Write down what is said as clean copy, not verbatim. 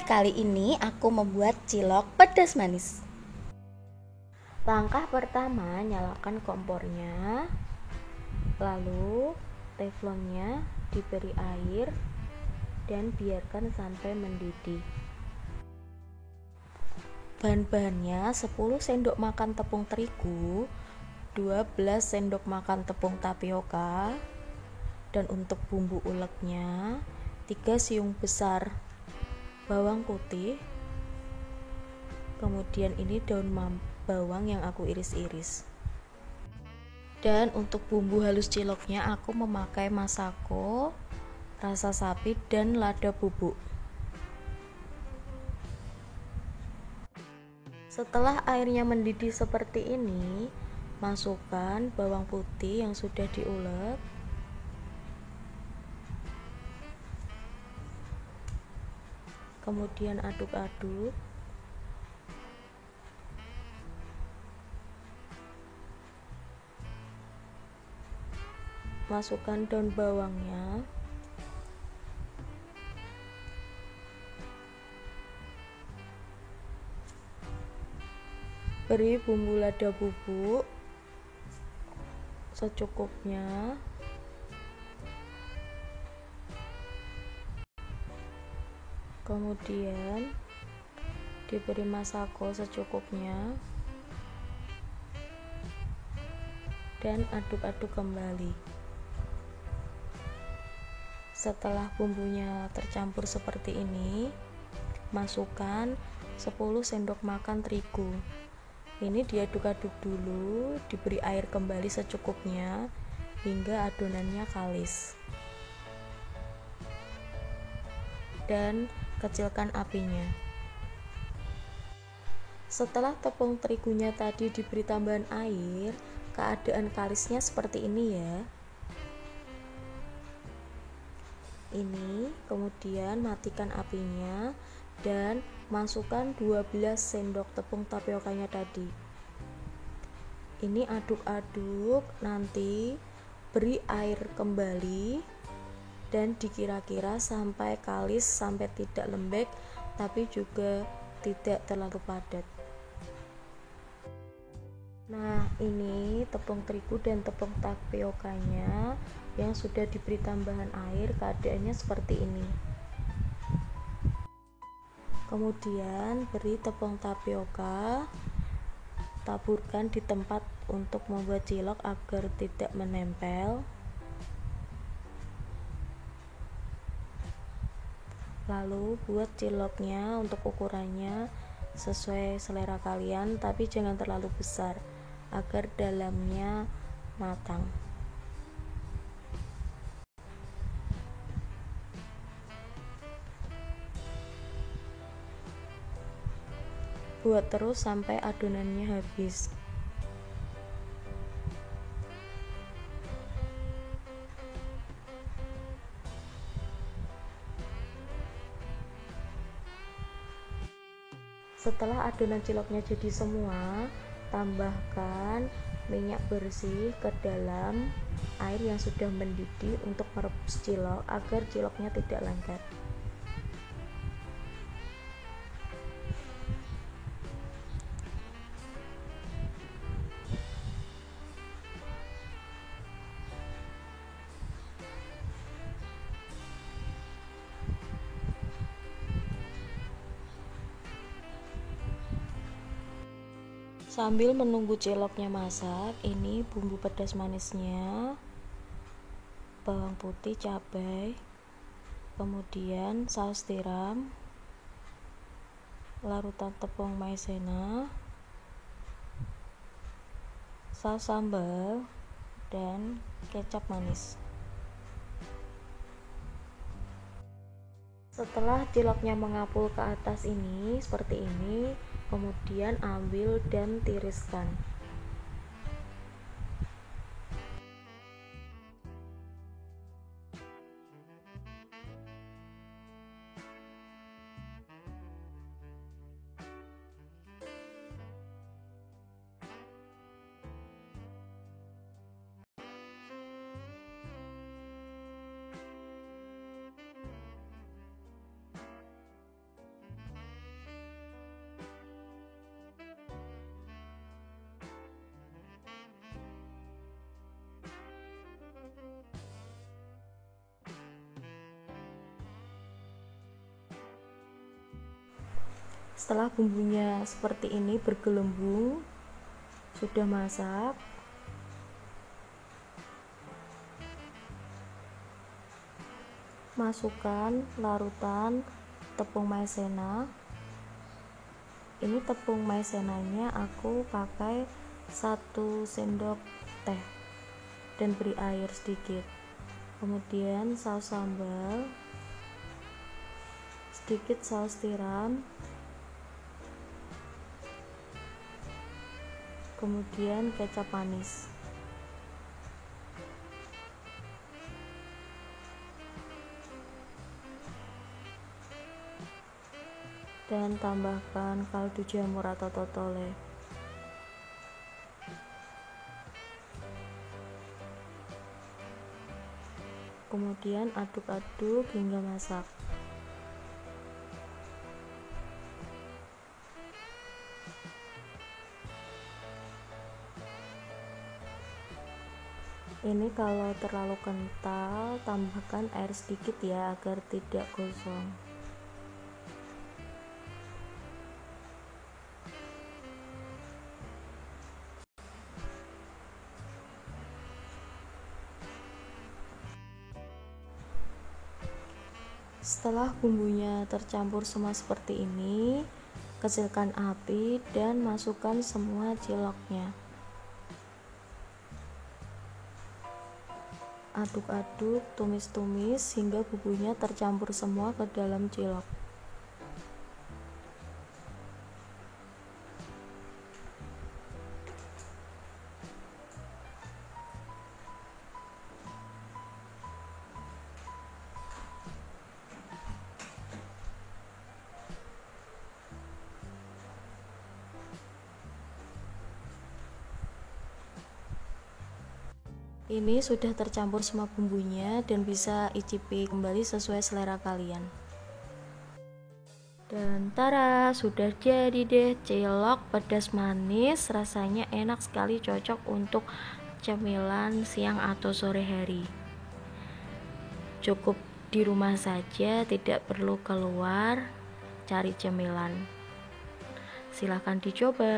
kali ini aku membuat cilok pedas manis. Langkah pertama, nyalakan kompornya. Lalu teflonnya diberi air dan biarkan sampai mendidih. Bahan-bahannya 10 sendok makan tepung terigu, 12 sendok makan tepung tapioka, dan untuk bumbu uleknya 3 siung besar bawang putih, kemudian ini daun bawang yang aku iris-iris. Dan untuk bumbu halus ciloknya aku memakai masako, rasa sapi, dan lada bubuk. Setelah airnya mendidih seperti ini, masukkan bawang putih yang sudah diulek, kemudian aduk-aduk. Masukkan daun bawangnya, beri bumbu lada bubuk secukupnya, kemudian diberi masako secukupnya dan aduk-aduk kembali. Setelah bumbunya tercampur seperti ini, masukkan 10 sendok makan terigu. Ini diaduk-aduk dulu, diberi air kembali secukupnya hingga adonannya kalis. Dan kecilkan apinya. Setelah tepung terigunya tadi diberi tambahan air, keadaan kalisnya seperti ini ya. Ini kemudian matikan apinya dan masukkan 12 sendok tepung tapiokanya tadi. Ini aduk-aduk, nanti beri air kembali dan dikira-kira sampai kalis, sampai tidak lembek tapi juga tidak terlalu padat. Nah, ini tepung terigu dan tepung tapiokanya yang sudah diberi tambahan air, keadaannya seperti ini. Kemudian beri tepung tapioka, taburkan di tempat untuk membuat cilok agar tidak menempel. Lalu buat ciloknya untuk ukurannya sesuai selera kalian, tapi jangan terlalu besar agar dalamnya matang. Buat terus sampai adonannya habis. Setelah adonan ciloknya jadi semua, tambahkan minyak bersih ke dalam air yang sudah mendidih untuk merebus cilok agar ciloknya tidak lengket. Sambil menunggu ciloknya masak, ini bumbu pedas manisnya, bawang putih, cabai, kemudian saus tiram, larutan tepung maizena, saus sambal, dan kecap manis. Setelah ciloknya mengapul ke atas ini seperti ini, kemudian ambil dan tiriskan. Setelah bumbunya seperti ini bergelembung, sudah masak, masukkan larutan tepung maizena. Ini tepung maizenanya aku pakai 1 sendok teh dan beri air sedikit. Kemudian saus sambal, sedikit saus tiram, kemudian kecap manis. Dan tambahkan kaldu jamur atau totole. Kemudian aduk-aduk hingga masak. Ini kalau terlalu kental, tambahkan air sedikit ya agar tidak gosong. Setelah bumbunya tercampur semua seperti ini, kecilkan api dan masukkan semua ciloknya. Aduk-aduk, tumis-tumis hingga bumbunya tercampur semua ke dalam cilok. Ini sudah tercampur semua bumbunya dan bisa icipi kembali sesuai selera kalian. Dan tara, sudah jadi deh cilok pedas manis, rasanya enak sekali, cocok untuk cemilan siang atau sore hari. Cukup di rumah saja, tidak perlu keluar cari cemilan. Silahkan dicoba.